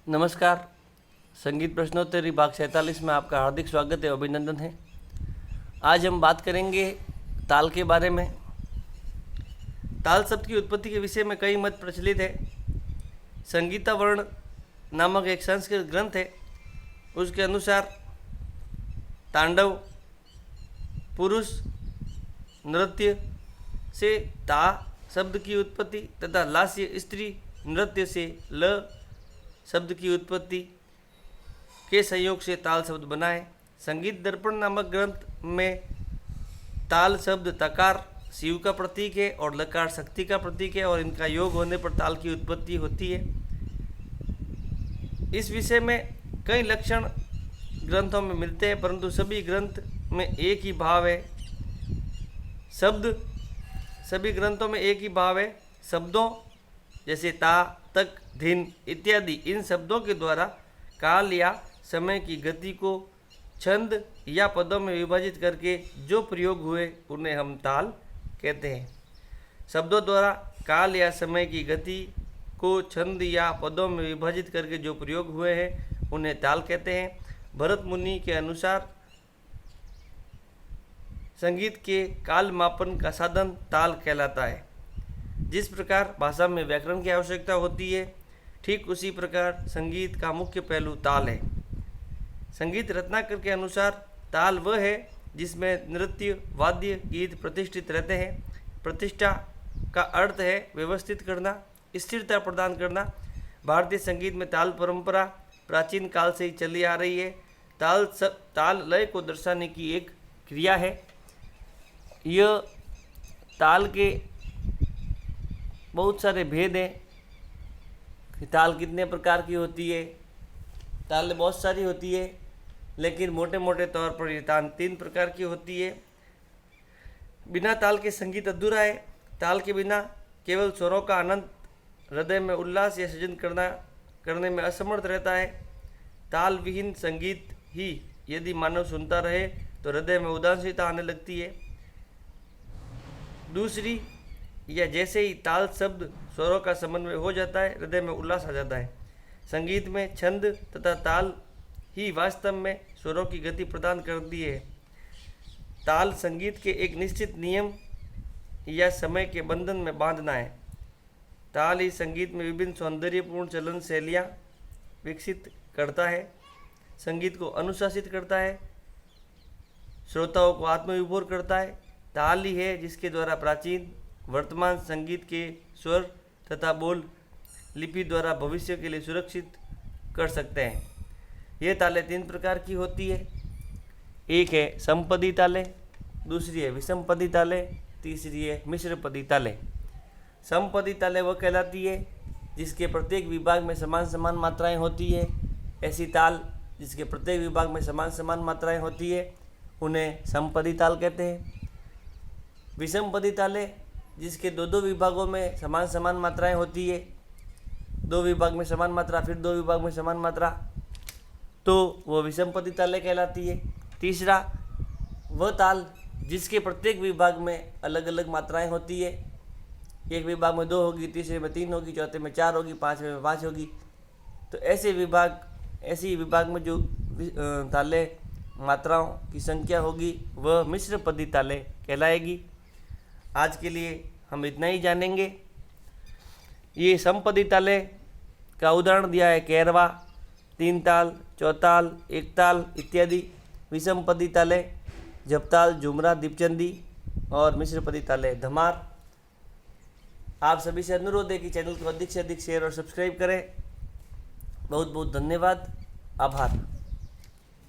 नमस्कार। संगीत प्रश्नोत्तरी भाग 47 में आपका हार्दिक स्वागत है, अभिनंदन है। आज हम बात करेंगे ताल के बारे में। ताल शब्द की उत्पत्ति के विषय में कई मत प्रचलित है। संगीतावर्ण नामक एक संस्कृत ग्रंथ है, उसके अनुसार तांडव पुरुष नृत्य से ता शब्द की उत्पत्ति तथा लास्य स्त्री नृत्य से ल शब्द की उत्पत्ति के संयोग से ताल शब्द बना है। संगीत दर्पण नामक ग्रंथ में ताल शब्द तकार शिव का प्रतीक है और लकार शक्ति का प्रतीक है और इनका योग होने पर ताल की उत्पत्ति होती है। इस विषय में कई लक्षण ग्रंथों में मिलते हैं, परंतु सभी ग्रंथ में एक ही भाव है। सभी ग्रंथों में एक ही भाव है। शब्दों जैसे ता तक धिन इत्यादि इन शब्दों के द्वारा काल या समय की गति को छंद या पदों में विभाजित करके जो प्रयोग हुए उन्हें हम ताल कहते हैं। शब्दों द्वारा काल या समय की गति को छंद या पदों में विभाजित करके जो प्रयोग हुए हैं उन्हें ताल कहते हैं। भरत मुनि के अनुसार संगीत के काल मापन का साधन ताल कहलाता है। जिस प्रकार भाषा में व्याकरण की आवश्यकता होती है, ठीक उसी प्रकार संगीत का मुख्य पहलू ताल है। संगीत रत्नाकर के अनुसार ताल वह है जिसमें नृत्य वाद्य गीत प्रतिष्ठित रहते हैं। प्रतिष्ठा का अर्थ है व्यवस्थित करना, स्थिरता प्रदान करना। भारतीय संगीत में ताल परंपरा प्राचीन काल से ही चली आ रही है। ताल लय को दर्शाने की एक क्रिया है। यह ताल के बहुत सारे भेद हैं कि ताल कितने प्रकार की होती है। ताल बहुत सारी होती है, लेकिन मोटे मोटे तौर पर ये ताल 3 प्रकार की होती है। बिना ताल के संगीत अधूरा है। ताल के बिना केवल स्वरों का आनंद हृदय में उल्लास या सृजन करने में असमर्थ रहता है। ताल विहीन संगीत ही यदि मानव सुनता रहे तो हृदय में उदासीनता आने लगती है। दूसरी या जैसे ही ताल शब्द स्वरों का समन्वय हो जाता है, हृदय में उल्लास आ जाता है। संगीत में छंद तथा ताल ही वास्तव में स्वरों की गति प्रदान करती है। ताल संगीत के एक निश्चित नियम या समय के बंधन में बांधना है। ताल ही संगीत में विभिन्न सौंदर्यपूर्ण चलन शैलियाँ विकसित करता है, संगीत को अनुशासित करता है, श्रोताओं को आत्मविभोर करता है। ताल ही है जिसके द्वारा प्राचीन वर्तमान संगीत के स्वर तथा बोल लिपि द्वारा भविष्य के लिए सुरक्षित कर सकते हैं। ये तालें 3 प्रकार की होती है। एक है समपदी तालें, दूसरी है विषमपदी तालें, तीसरी है मिश्रपदी तालें। समपदी तालें वह कहलाती है जिसके प्रत्येक विभाग में समान मात्राएं होती है। ऐसी ताल जिसके प्रत्येक विभाग में समान मात्राएं होती है उन्हें समपदी ताल कहते हैं। विषमपदी तालें जिसके 2 विभागों में समान मात्राएं होती है, 2 विभाग में समान मात्रा, फिर 2 विभाग में समान मात्रा, तो वह विषमपदी तालें कहलाती है। तीसरा वह ताल जिसके प्रत्येक विभाग में अलग अलग मात्राएं होती है। एक विभाग में 2 होगी, तीसरे में 3 होगी, चौथे में 4 होगी, 5वें में 5 होगी। तो ऐसे विभाग में जो तालें मात्राओं की संख्या होगी वह मिश्रपदी तालें कहलाएगी। आज के लिए हम इतना ही जानेंगे। ये समपदी तालें का उदाहरण दिया है कैरवा, 3 ताल, चौताल, 1 ताल इत्यादि। विषमपदी तालें जपताल, झुमरा, दीपचंदी और मिश्रपदी तालें धमार। आप सभी से अनुरोध है कि चैनल को अधिक से अधिक शेयर और सब्सक्राइब करें। बहुत बहुत धन्यवाद, आभार।